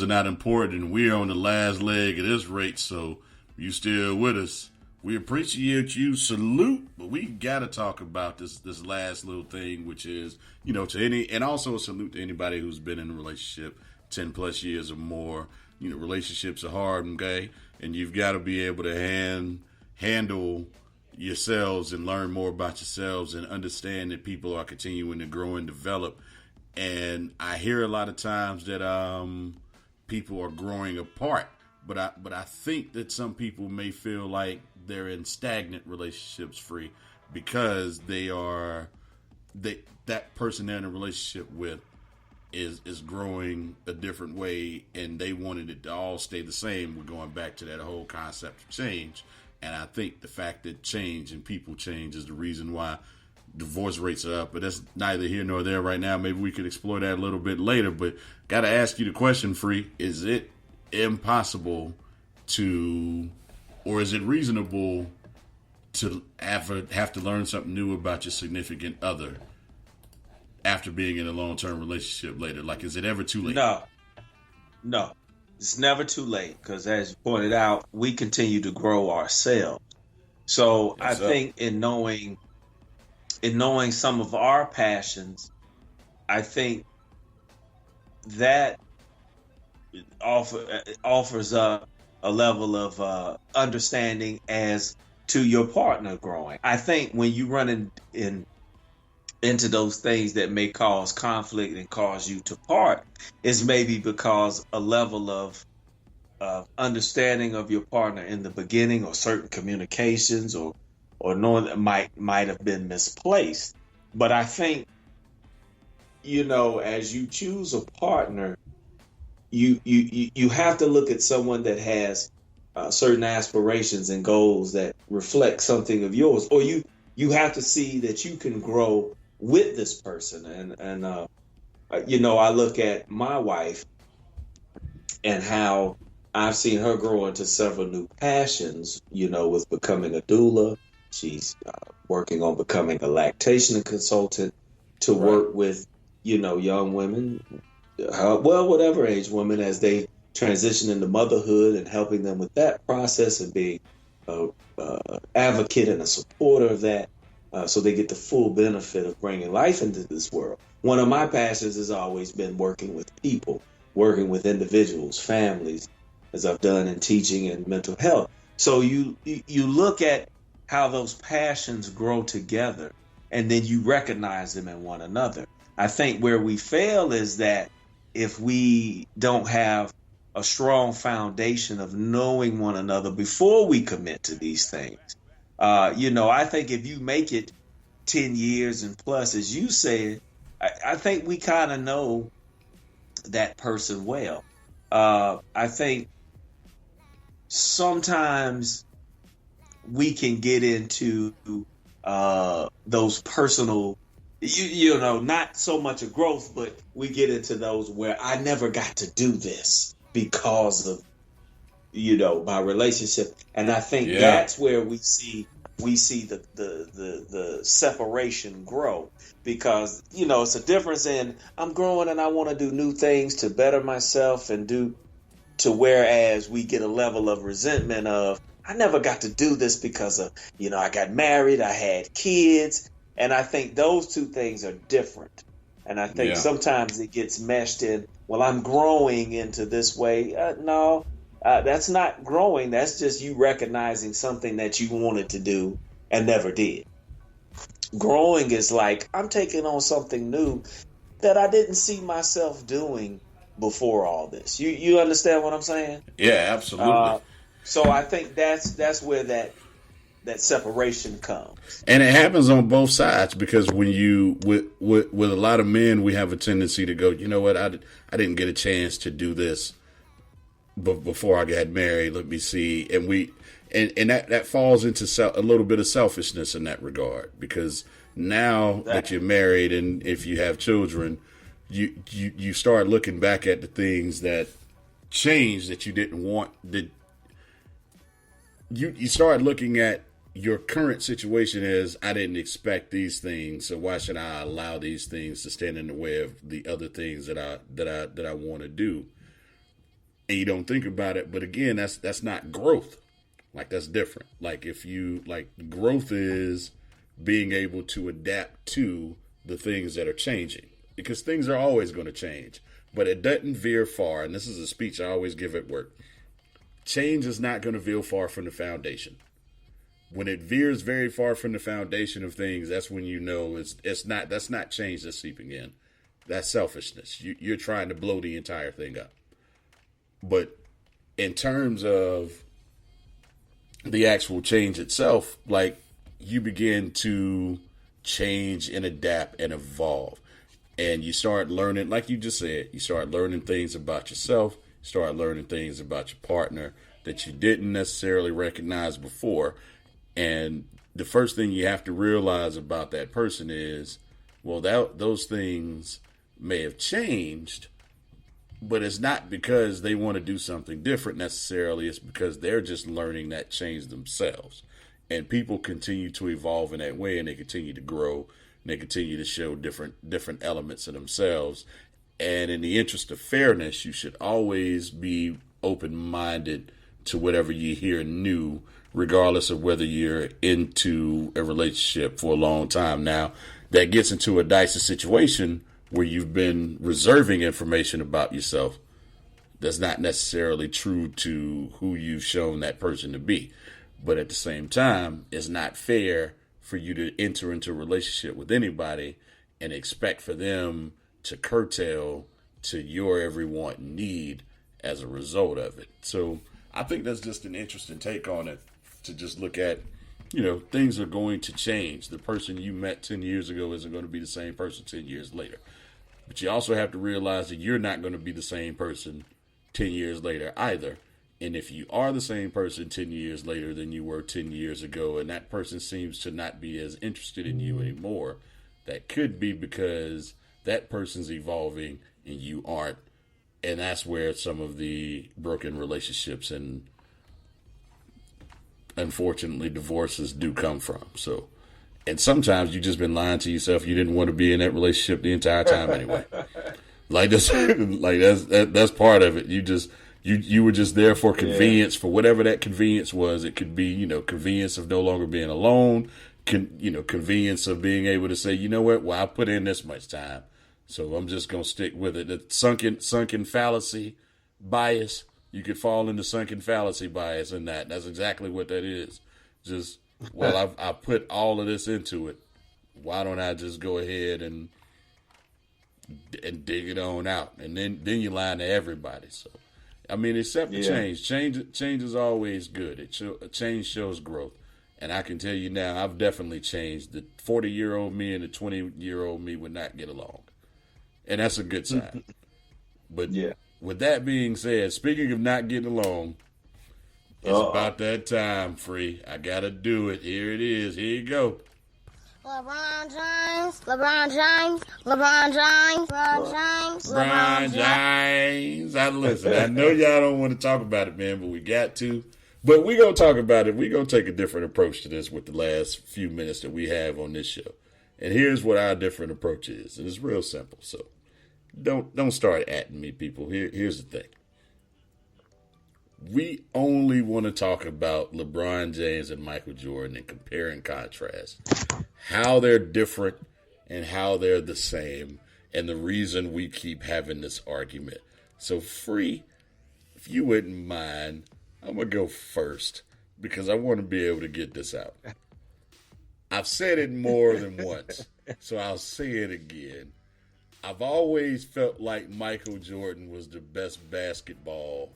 are not important. We're on the last leg of this race, so you still with us. We appreciate you. Salute, but we got to talk about this last little thing, which is, and also a salute to anybody who's been in a relationship 10 plus years or more. Relationships are hard, okay? And you've got to be able to handle yourselves and learn more about yourselves and understand that people are continuing to grow and develop. And I hear a lot of times that people are growing apart, but I think that some people may feel like they're in stagnant relationships free because that person they're in a relationship with is growing a different way, and they wanted it to all stay the same. We're going back to that whole concept of change. And I think the fact that change and people change is the reason why divorce rates are up. But that's neither here nor there right now. Maybe we could explore that a little bit later. But got to ask you the question, Free. Is it impossible or is it reasonable to have to learn something new about your significant other after being in a long-term relationship later? Like, is it ever too late? No, it's never too late, because as you pointed out, we continue to grow ourselves. So I think in knowing some of our passions, I think that offers up a level of understanding as to your partner growing. I think when you run into those things that may cause conflict and cause you to part, is maybe because a level of understanding of your partner in the beginning, or certain communications, or knowing that might have been misplaced. But I think, as you choose a partner, you have to look at someone that has certain aspirations and goals that reflect something of yours, or you have to see that you can grow with this person. And I look at my wife and how I've seen her grow into several new passions, with becoming a doula. She's working on becoming a lactation consultant to work with, young women, whatever age women, as they transition into motherhood, and helping them with that process, and being an advocate and a supporter of that, so they get the full benefit of bringing life into this world. One of my passions has always been working with people, working with individuals, families, as I've done in teaching and mental health. So you look at how those passions grow together, and then you recognize them in one another. I think where we fail is that if we don't have a strong foundation of knowing one another before we commit to these things. I think if you make it 10 years and plus, as you said, I think we kind of know that person well. I think sometimes we can get into those personal, not so much a growth, but we get into those where I never got to do this because of, my relationship. And I think that's where we see the separation grow, because, it's a difference in I'm growing and I want to do new things to better myself and whereas we get a level of resentment of, I never got to do this because of, I got married, I had kids. And I think those two things are different. And I think sometimes it gets meshed in, well, I'm growing into this way. No, that's not growing. That's just you recognizing something that you wanted to do and never did. Growing is like, I'm taking on something new that I didn't see myself doing before all this. You understand what I'm saying? Yeah, absolutely. So I think that's where that separation comes. And it happens on both sides, because when with a lot of men, we have a tendency to go, you know what, I didn't get a chance to do this before I got married. Let me see. And that falls into a little bit of selfishness in that regard, because now that you're married, and if you have children, you start looking back at the things that changed that you didn't want. That you start looking at your current situation as, I didn't expect these things, so why should I allow these things to stand in the way of the other things that I want to do? and you don't think about it. But again, that's not growth. Like, that's different. Like, if you, like, growth is being able to adapt to the things that are changing, because things are always going to change, but it doesn't veer far. And this is a speech I always give at work. Change is not going to veer far from the foundation. When it veers very far from the foundation of things, that's when you know that's not change that's seeping in. That's selfishness. You're trying to blow the entire thing up. But in terms of the actual change itself, like, you begin to change and adapt and evolve. And you start learning, like you just said, you start learning things about yourself, start learning things about your partner that you didn't necessarily recognize before. And the first thing you have to realize about that person is, well, those things may have changed, but it's not because they want to do something different necessarily. It's because they're just learning that change themselves. And people continue to evolve in that way, and they continue to grow, and they continue to show different elements of themselves. And in the interest of fairness, you should always be open-minded to whatever you hear new, regardless of whether you're into a relationship for a long time. Now, that gets into a dicey situation where you've been reserving information about yourself that's not necessarily true to who you've shown that person to be. But at the same time, it's not fair for you to enter into a relationship with anybody and expect for them to curtail to your every want and need as a result of it. So I think that's just an interesting take on it, to just look at, things are going to change. The person you met 10 years ago isn't going to be the same person 10 years later. But you also have to realize that you're not going to be the same person 10 years later either. And if you are the same person 10 years later than you were 10 years ago, and that person seems to not be as interested in you anymore, that could be because that person's evolving and you aren't. And that's where some of the broken relationships and, unfortunately, divorces do come from. So, and sometimes you've just been lying to yourself. You didn't want to be in that relationship the entire time anyway. That's part of it. You were just there for convenience, for whatever that convenience was. It could be, convenience of no longer being alone, convenience of being able to say, you know what, well, I put in this much time, so I'm just going to stick with it. The sunken fallacy bias, you could fall into sunken fallacy bias in that. That's exactly what that is. Just, well, I put all of this into it. Why don't I just go ahead and dig it on out? And then you're lying to everybody. So, I mean, except for change. Change is always good. Change shows growth. And I can tell you now, I've definitely changed. The 40-year-old me and the 20-year-old me would not get along. And that's a good sign. But with that being said, speaking of not getting along, it's about that time, Free. I got to do it. Here it is. Here you go. LeBron James, LeBron James, LeBron James, LeBron James, LeBron James. Listen, I know y'all don't want to talk about it, man, but we got to. But we're going to talk about it. We're going to take a different approach to this with the last few minutes that we have on this show. And here's what our different approach is. And it's real simple. So don't start atting me, people. Here's the thing. We only want to talk about LeBron James and Michael Jordan and compare and contrast how they're different and how they're the same, and the reason we keep having this argument. So, Free, if you wouldn't mind, I'm going to go first because I want to be able to get this out. I've said it more than once, so I'll say it again. I've always felt like Michael Jordan was the best basketball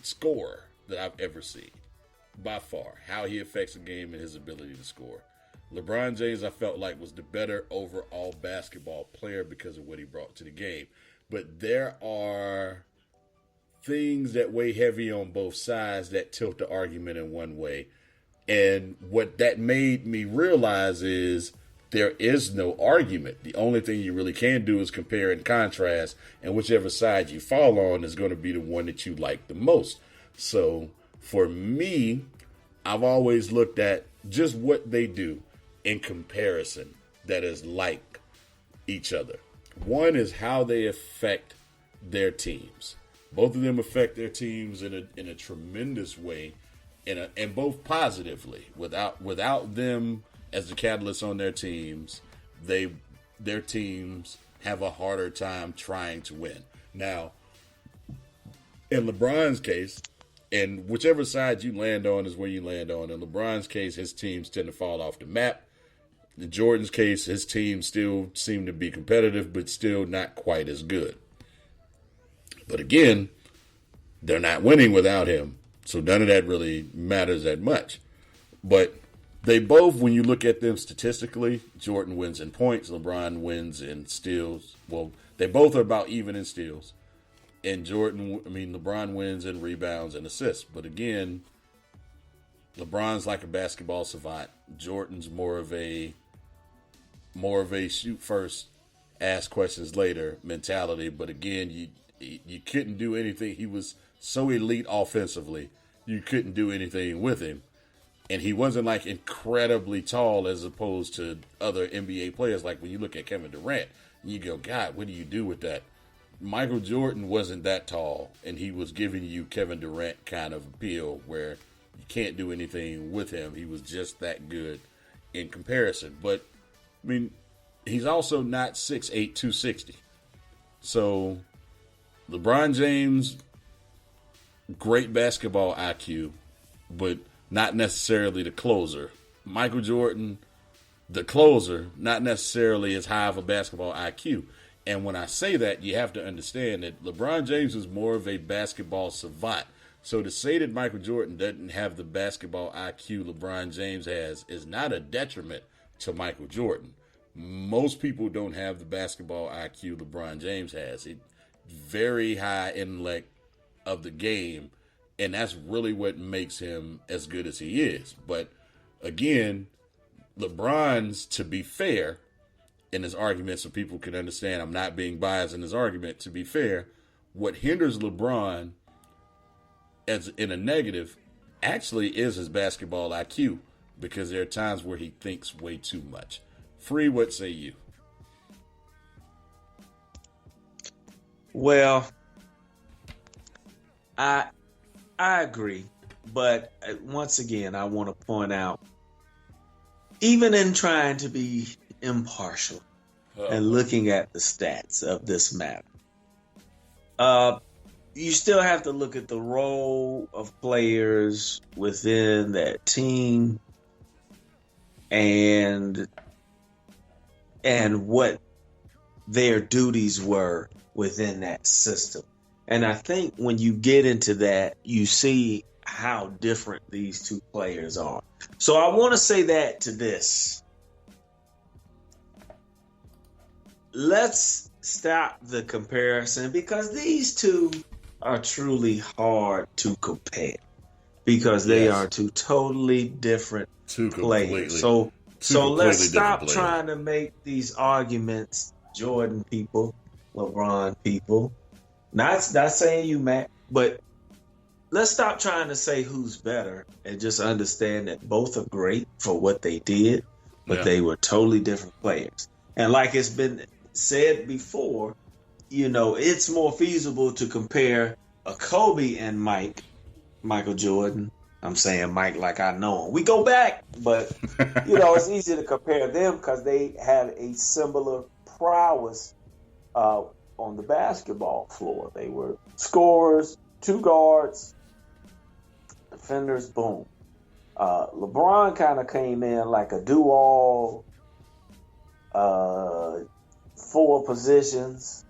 scorer that I've ever seen, by far. How he affects a game and his ability to score. LeBron James, I felt like, was the better overall basketball player because of what he brought to the game. But there are things that weigh heavy on both sides that tilt the argument in one way. And what that made me realize is there is no argument. The only thing you really can do is compare and contrast, and whichever side you fall on is going to be the one that you like the most. So for me, I've always looked at just what they do in comparison that is like each other. One is how they affect their teams. Both of them affect their teams in a tremendous way, and both positively. Without them as the catalyst on their teams, their teams have a harder time trying to win. Now, in LeBron's case, and whichever side you land on is where you land on. In LeBron's case, his teams tend to fall off the map. In Jordan's case, his teams still seem to be competitive, but still not quite as good. But again, they're not winning without him, so none of that really matters that much. But they both, when you look at them statistically, Jordan wins in points, LeBron wins in steals. Well, they both are about even in steals. And LeBron wins in rebounds and assists. But again, LeBron's like a basketball savant. Jordan's more of a shoot first, ask questions later mentality. But again, you couldn't do anything. He was so elite offensively, you couldn't do anything with him. And he wasn't like incredibly tall as opposed to other NBA players. Like when you look at Kevin Durant, you go, God, what do you do with that? Michael Jordan wasn't that tall, and he was giving you Kevin Durant kind of appeal where you can't do anything with him. He was just that good in comparison. But, I mean, he's also not 6'8", 260. So, LeBron James, great basketball IQ, but not necessarily the closer. Michael Jordan, the closer, not necessarily as high of a basketball IQ. And when I say that, you have to understand that LeBron James is more of a basketball savant. So to say that Michael Jordan doesn't have the basketball IQ LeBron James has is not a detriment to Michael Jordan. Most people don't have the basketball IQ LeBron James has. It's very high intellect of the game, and that's really what makes him as good as he is. But again, LeBron's, to be fair, in his argument, so people can understand I'm not being biased in his argument, to be fair, what hinders LeBron as in a negative actually is his basketball IQ, because there are times where he thinks way too much. Free, what say you? Well, I agree, but once again, I want to point out, even in trying to be impartial and looking at the stats of this matter, you still have to look at the role of players within that team and what their duties were within that system. And I think when you get into that, you see how different these two players are. So I want to say that to this. Let's stop the comparison, because these two are truly hard to compare, because they are two totally different players. So let's stop trying to make these arguments, Jordan people, LeBron people. Not saying you, Matt, but let's stop trying to say who's better and just understand that both are great for what they did, but they were totally different players. And like it's been said before, it's more feasible to compare a Kobe and Michael Jordan. I'm saying Mike like I know him. We go back, but it's easy to compare them because they had a similar prowess on the basketball floor. They were scorers, two guards, defenders, boom. LeBron kind of came in like a do-all, 4 positions.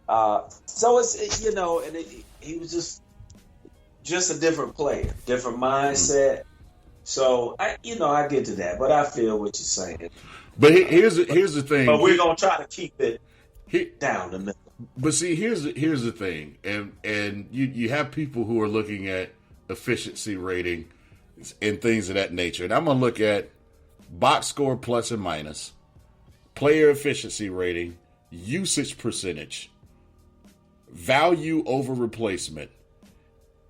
So it's, and he was just a different player, different mindset. So I get to that, but I feel what you're saying. But here's the thing. But we're gonna try to keep it down the middle. But see, here's the thing, and you have people who are looking at efficiency rating and things of that nature, and I'm gonna look at box score plus and minus, player efficiency rating, usage percentage, value over replacement,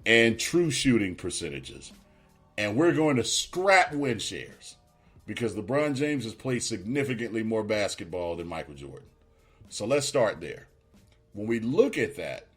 and true shooting percentages. And we're going to scrap win shares because LeBron James has played significantly more basketball than Michael Jordan. So let's start there. When we look at that,